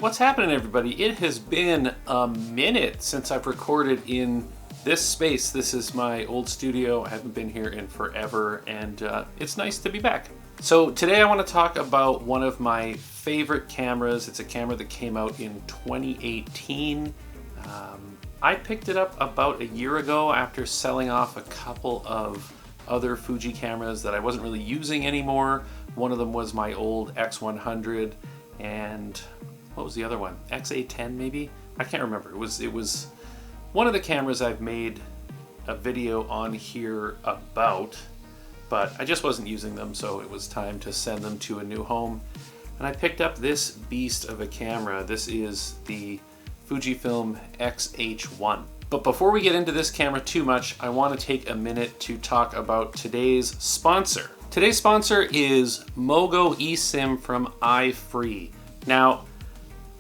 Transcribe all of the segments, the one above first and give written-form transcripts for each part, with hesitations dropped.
What's happening, everybody? It has been a minute since I've recorded in this space. This is my old studio. I haven't been here in forever, and it's nice to be back. So today I want to talk about one of my favorite cameras. It's a camera that came out in 2018. I picked it up about a year ago after selling off a couple of other Fuji cameras that I wasn't really using anymore. One of them was my old X100, and what was the other one? X-H1 maybe? I can't remember. It was one of the cameras I've made a video on here about, but I just wasn't using them, so it was time to send them to a new home. And I picked up this beast of a camera. This is the Fujifilm X-H1. But before we get into this camera too much, I want to take a minute to talk about today's sponsor. Today's sponsor is Mogo eSIM from iFree. Now,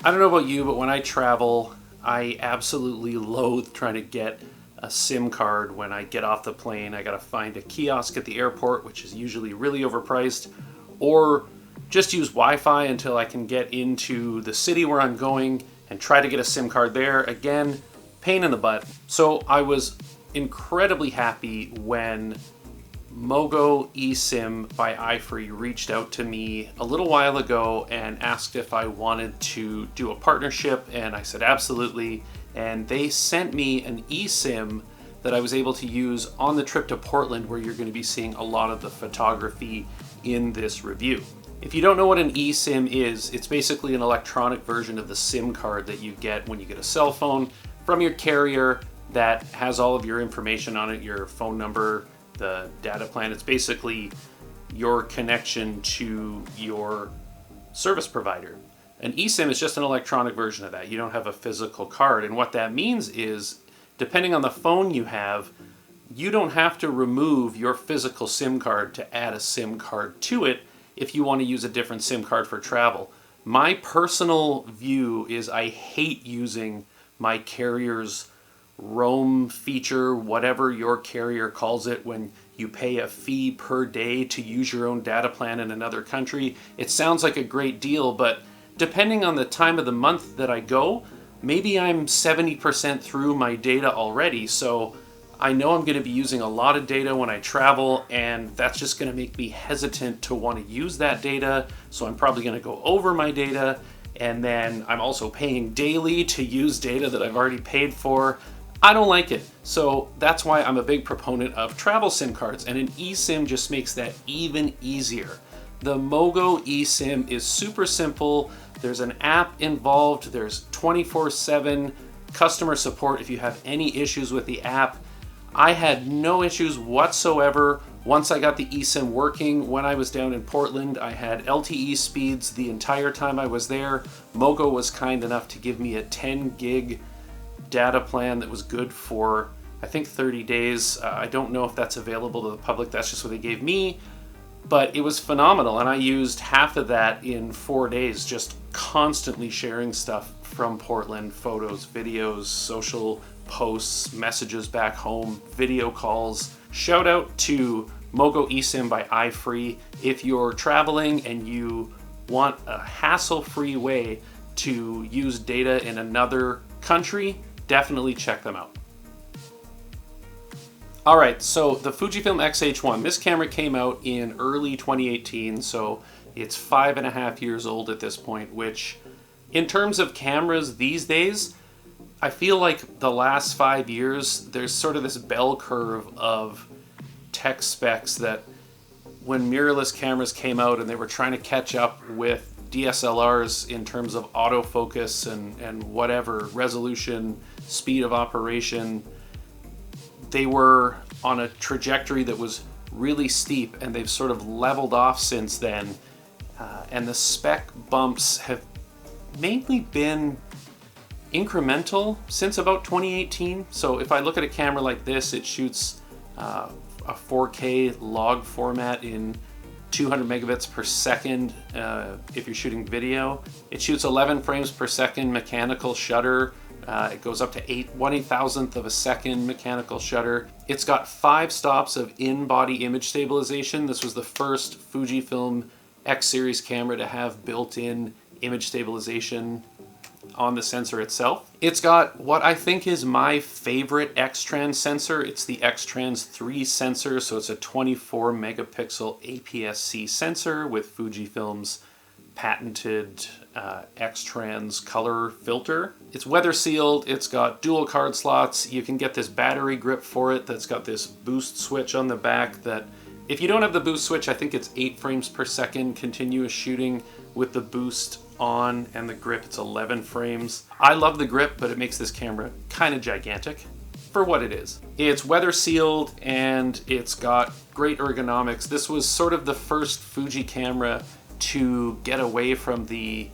I don't know about you, but when I travel, I absolutely loathe trying to get a SIM card when I get off the plane. I gotta find a kiosk at the airport, which is usually really overpriced, or just use Wi-Fi until I can get into the city where I'm going and try to get a SIM card there. Again, pain in the butt. So I was incredibly happy when Mogo eSIM by iFree reached out to me a little while ago and asked if I wanted to do a partnership, and I said absolutely. And they sent me an eSIM that I was able to use on the trip to Portland, where you're going to be seeing a lot of the photography in this review. If you don't know what an eSIM is, it's basically an electronic version of the SIM card that you get when you get a cell phone from your carrier that has all of your information on it, your phone number, the data plan. It's basically your connection to your service provider. An eSIM is just an electronic version of that. You don't have a physical card. And what that means is, depending on the phone you have, you don't have to remove your physical SIM card to add a SIM card to it if you want to use a different SIM card for travel. My personal view is I hate using my carrier's roam feature, whatever your carrier calls it, when you pay a fee per day to use your own data plan in another country. It sounds like a great deal, but depending on the time of the month that I go, maybe I'm 70% through my data already, so I know I'm going to be using a lot of data when I travel, and that's just going to make me hesitant to want to use that data, so I'm probably going to go over my data, and then I'm also paying daily to use data that I've already paid for. I don't like it. So that's why I'm a big proponent of travel SIM cards, and an eSIM just makes that even easier. The Mogo eSIM is super simple. There's an app involved. There's 24/7 customer support if you have any issues with the app. I had no issues whatsoever once I got the eSIM working. When I was down in Portland, I had LTE speeds the entire time I was there. Mogo was kind enough to give me a 10 gig data plan that was good for, I think, 30 days. I don't know if that's available to the public. That's just what they gave me. But it was phenomenal, and I used half of that in 4 days, just constantly sharing stuff from Portland, photos, videos, social posts, messages back home, video calls. Shout out to Mogo eSIM by iFree. If you're traveling and you want a hassle-free way to use data in another country, definitely check them out. All right, so the Fujifilm X-H1, this camera came out in early 2018, so it's 5.5 years old at this point, which in terms of cameras these days, I feel like the last 5 years, there's sort of this bell curve of tech specs that when mirrorless cameras came out and they were trying to catch up with DSLRs in terms of autofocus and whatever, resolution, speed of operation, they were on a trajectory that was really steep, and they've sort of leveled off since then. And the spec bumps have mainly been incremental since about 2018. So if I look at a camera like this, it shoots a 4K log format in 200 megabits per second if you're shooting video. It shoots 11 frames per second mechanical shutter. It goes up to 1/8,000th of a second mechanical shutter. It's got 5 stops of in-body image stabilization. This was the first Fujifilm X series camera to have built-in image stabilization on the sensor itself. It's got what I think is my favorite X-Trans sensor. It's the X-Trans 3 sensor, so it's a 24 megapixel APS-C sensor with Fujifilm's patented X-Trans color filter. It's weather sealed, it's got dual card slots, you can get this battery grip for it that's got this boost switch on the back that, if you don't have the boost switch, I think it's 8 frames per second continuous shooting. With the boost on and the grip, it's 11 frames. I love the grip, but it makes this camera kind of gigantic for what it is. It's weather sealed and it's got great ergonomics. This was sort of the first Fuji camera to get away from the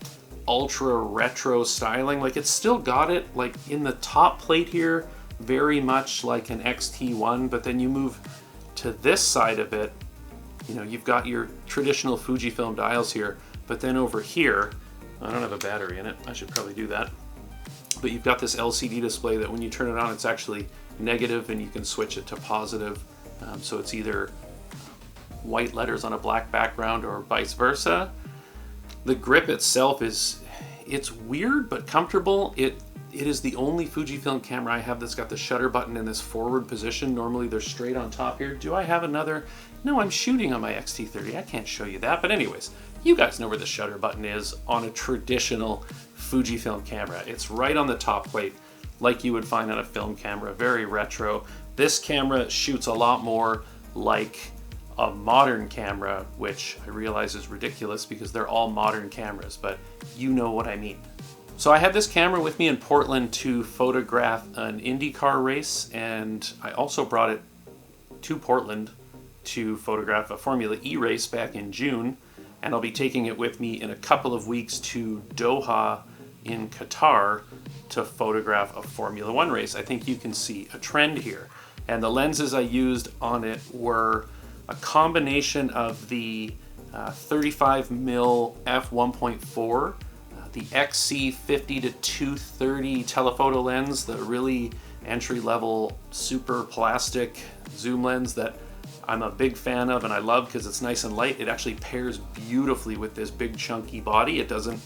ultra retro styling. Like, it's still got it like in the top plate here, very much like an X-T1, but then you move to this side of it, you know, you've got your traditional Fujifilm dials here, but then over here, I don't have a battery in it, I should probably do that, but you've got this LCD display that when you turn it on, it's actually negative and you can switch it to positive. So it's either white letters on a black background or vice versa. The grip itself it's weird but comfortable. It is the only Fujifilm camera I have that's got the shutter button in this forward position. Normally they're straight on top here. Do I have another? No, I'm shooting on my X-T30. I can't show you that, but anyways, you guys know where the shutter button is on a traditional Fujifilm camera. It's right on the top plate, like you would find on a film camera, very retro. This camera shoots a lot more like a modern camera, which I realize is ridiculous because they're all modern cameras, but you know what I mean. So I had this camera with me in Portland to photograph an IndyCar race, and I also brought it to Portland to photograph a Formula E race back in June, and I'll be taking it with me in a couple of weeks to Doha in Qatar to photograph a Formula One race. I think you can see a trend here. And the lenses I used on it were a combination of the 35mm f1.4, the XC50-230 telephoto lens, the really entry-level super plastic zoom lens that I'm a big fan of and I love because it's nice and light. It actually pairs beautifully with this big chunky body. It doesn't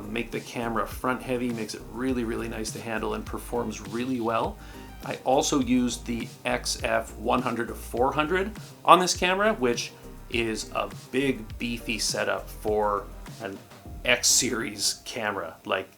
make the camera front heavy, makes it really, really nice to handle and performs really well. I also used the XF100-400 on this camera, which is a big beefy setup for an X series camera. Like,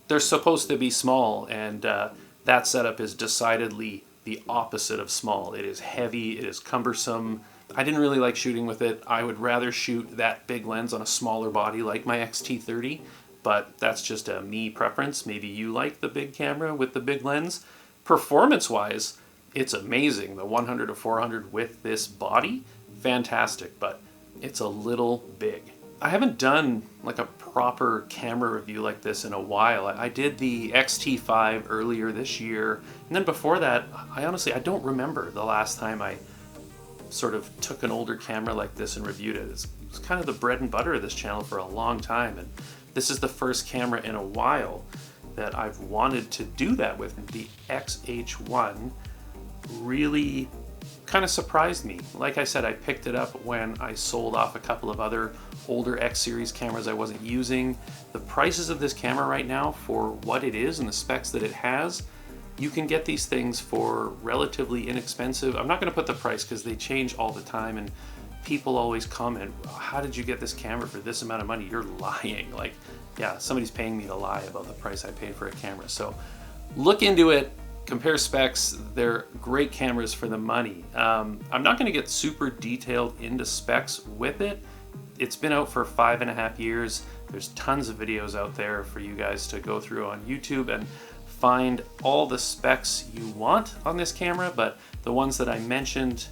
they're supposed to be small, and that setup is decidedly the opposite of small. It is heavy, it is cumbersome. I didn't really like shooting with it. I would rather shoot that big lens on a smaller body like my X-T30, but that's just a me preference. Maybe you like the big camera with the big lens. Performance-wise, it's amazing. The 100-400 with this body, fantastic, but it's a little big. I haven't done like a proper camera review like this in a while. I did the X-T5 earlier this year, and then before that, I don't remember the last time I sort of took an older camera like this and reviewed it. It's kind of the bread and butter of this channel for a long time, and this is the first camera in a while that I've wanted to do that with. The X-H1 really kind of surprised me. Like I said, I picked it up when I sold off a couple of other older X series cameras I wasn't using. The prices of this camera right now for what it is and the specs that it has, you can get these things for relatively inexpensive. I'm not going to put the price because they change all the time and people always comment, how did you get this camera for this amount of money? You're lying. Like, yeah, somebody's paying me to lie about the price I paid for a camera. So look into it, compare specs. They're great cameras for the money. I'm not going to get super detailed into specs with it. It's been out for 5.5 years. There's tons of videos out there for you guys to go through on YouTube and find all the specs you want on this camera, but the ones that I mentioned,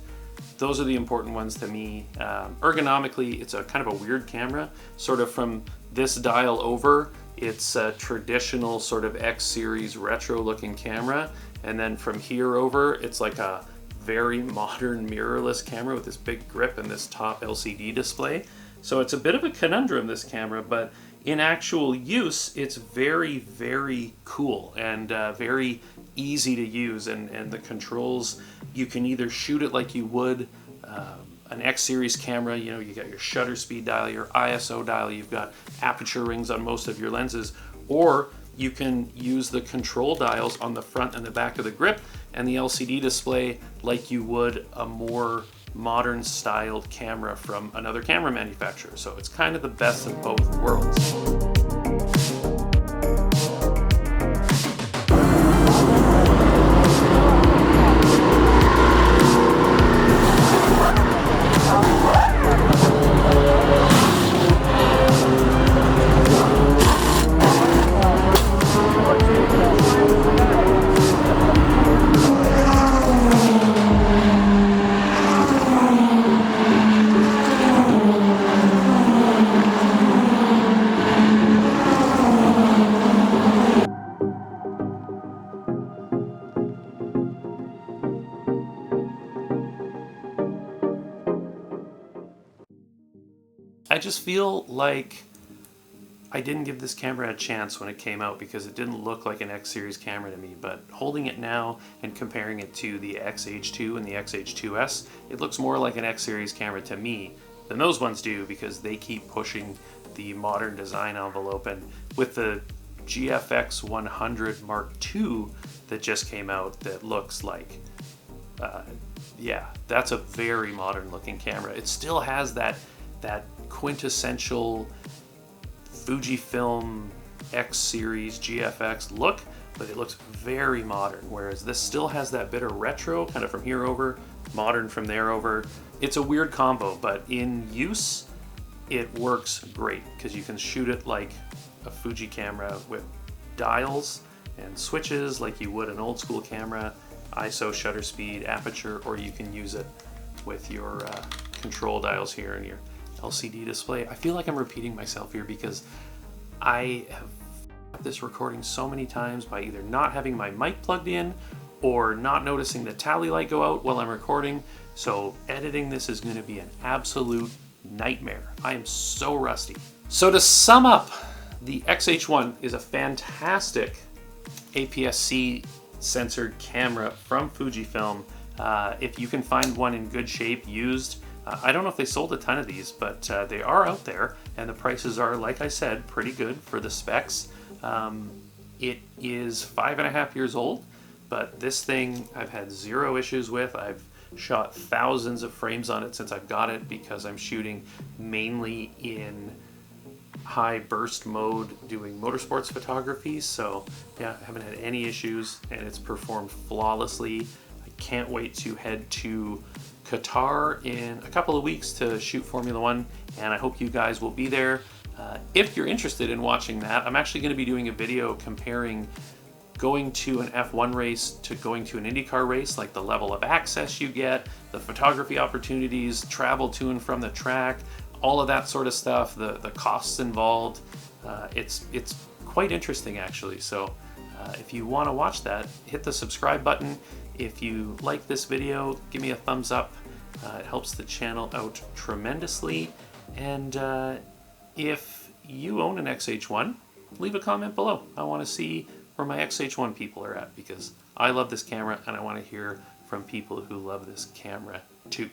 those are the important ones to me. Ergonomically, it's a kind of a weird camera. Sort of from this dial over, it's a traditional sort of X series retro looking camera. And then from here over, it's like a very modern mirrorless camera with this big grip and this top LCD display. So it's a bit of a conundrum, this camera, but in actual use, it's very, very cool and very easy to use. And the controls, you can either shoot it like you would an X series camera. You know, you got your shutter speed dial, your ISO dial, you've got aperture rings on most of your lenses, or you can use the control dials on the front and the back of the grip and the LCD display like you would a more modern styled camera from another camera manufacturer. So it's kind of the best of both worlds. I just feel like I didn't give this camera a chance when it came out because it didn't look like an X series camera to me, but holding it now and comparing it to the X-H2 and the X-H2S, it looks more like an X series camera to me than those ones do because they keep pushing the modern design envelope. And with the GFX 100 Mark II that just came out that looks like, yeah, that's a very modern looking camera. It still has that quintessential Fujifilm X series GFX look, but it looks very modern, whereas this still has that bit of retro kind of from here over, modern from there over. It's a weird combo, but in use it works great because you can shoot it like a Fuji camera with dials and switches like you would an old school camera, ISO, shutter speed, aperture, or you can use it with your control dials here and your LCD display. I feel like I'm repeating myself here because I have this recording so many times by either not having my mic plugged in or not noticing the tally light go out while I'm recording. So editing this is going to be an absolute nightmare. I am so rusty. So to sum up, the X-H1 is a fantastic APS-C censored camera from Fujifilm. If you can find one in good shape used, I don't know if they sold a ton of these, but they are out there, and the prices are, like I said, pretty good for the specs. It is 5.5 years old, but this thing I've had zero issues with. I've shot thousands of frames on it since I've got it because I'm shooting mainly in high burst mode doing motorsports photography. So yeah, I haven't had any issues and it's performed flawlessly. I can't wait to head to Qatar in a couple of weeks to shoot Formula One, and I hope you guys will be there. If you're interested in watching that, I'm actually going to be doing a video comparing going to an F1 race to going to an IndyCar race, like the level of access you get, the photography opportunities, travel to and from the track, all of that sort of stuff, the costs involved. It's quite interesting actually. So if you want to watch that, hit the subscribe button. If you like this video, give me a thumbs up. It helps the channel out tremendously. And if you own an X-H1, leave a comment below. I want to see where my X-H1 people are at because I love this camera and I want to hear from people who love this camera too.